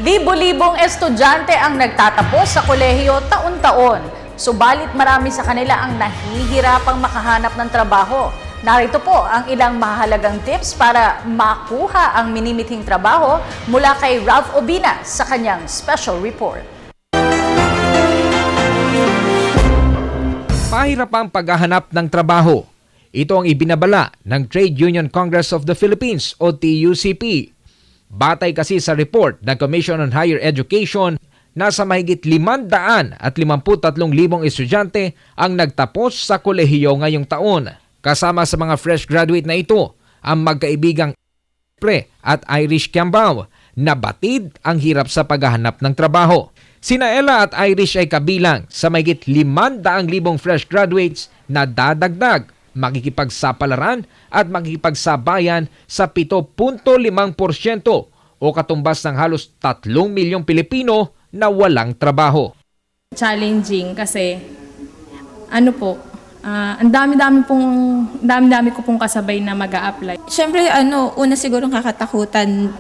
Libo-libong estudyante ang nagtatapos sa kolehiyo taon-taon. Subalit marami sa kanila ang nahihirapang makahanap ng trabaho. Narito po ang ilang mahalagang tips para makuha ang minimithing trabaho mula kay Ralph Obina sa kanyang special report. Pahirapang paghahanap ng trabaho. Ito ang ibinabala ng Trade Union Congress of the Philippines o TUCP. Batay kasi sa report ng Commission on Higher Education, nasa mahigit 553,000 estudyante ang nagtapos sa kolehiyo ngayong taon. Kasama sa mga fresh graduate na ito, ang magkaibigang Pre at Irish Kiambao na batid ang hirap sa paghahanap ng trabaho. Sina Ella at Irish ay kabilang sa mahigit 500,000 fresh graduates na dadagdag, makikipagsapalaran at makikipagsabayan sa 7.5% o katumbas ng halos 3 milyong Pilipino na walang trabaho. Challenging kasi ang dami ko pong kasabay na mag-a-apply. Siyempre, una siguro kakatakutan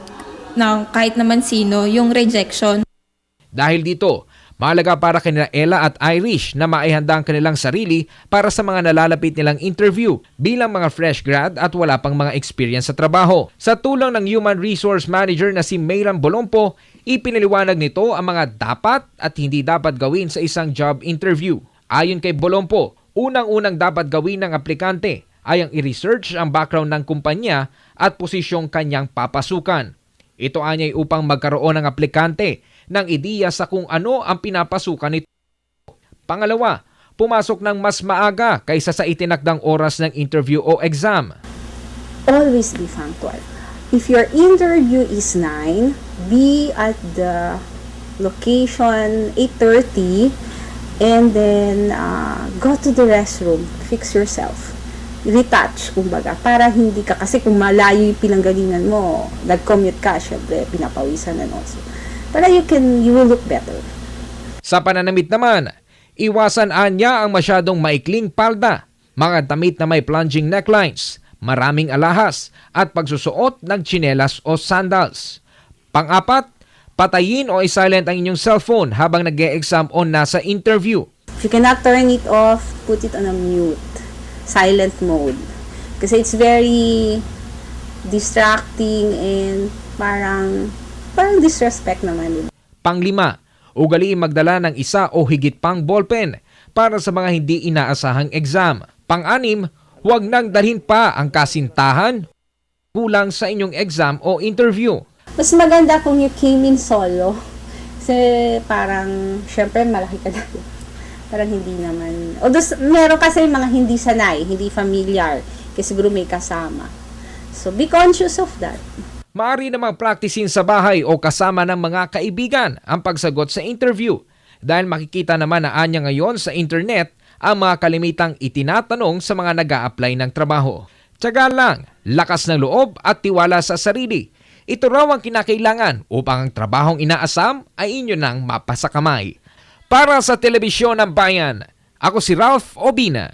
ng kahit naman sino, yung rejection. Dahil dito, mahalaga para kanila Ella at Irish na maihanda ang kanilang sarili para sa mga nalalapit nilang interview bilang mga fresh grad at wala pang mga experience sa trabaho. Sa tulong ng Human Resource Manager na si Mayram Bolompo, ipinaliwanag nito ang mga dapat at hindi dapat gawin sa isang job interview. Ayon kay Bolompo, unang-unang dapat gawin ng aplikante ay ang i-research ang background ng kumpanya at posisyong kanyang papasukan. Ito anyay upang magkaroon ng aplikante ng ideya sa kung ano ang pinapasukan nito. Pangalawa, pumasok ng mas maaga kaysa sa itinakdang oras ng interview o exam. Always be punctual. If your interview is 9, be at the location 8:30 and then go to the restroom, fix yourself. Retouch, kumbaga, para hindi ka, kasi kung malayo yung pinanggalingan mo, nag-commute ka, syempre, pinapawisan na also. Para you will look better. Sa pananamit naman, iwasan anya ang masyadong maikling palda, mga damit na may plunging necklines, maraming alahas, at pagsusuot ng tsinelas o sandals. Pang-apat, patayin o i-silent ang inyong cellphone habang nag-e-exam o nasa interview. If you cannot turn it off, put it on a mute, silent mode. Kasi it's very distracting and parang disrespect naman. Panglima, ugaliin magdala ng isa o higit pang ballpen para sa mga hindi inaasahang exam. Pang-anim, huwag nang dalhin pa ang kasintahan kulang sa inyong exam o interview. Mas maganda kung you came in solo. Kasi parang, syempre malaki ka na. Parang hindi naman. Although meron kasi mga hindi sanay, hindi familiar. Kasi siguro may kasama. So be conscious of that. Maaari namang praktisin sa bahay o kasama ng mga kaibigan ang pagsagot sa interview dahil makikita naman na anya ngayon sa internet ang mga kalimitang itinatanong sa mga nag-a-apply ng trabaho. Tiyaga lang, lakas ng loob at tiwala sa sarili. Ito raw ang kinakailangan upang ang trabahong inaasam ay inyo nang mapasakamay. Para sa Telebisyon ng Bayan, ako si Ralph Obina.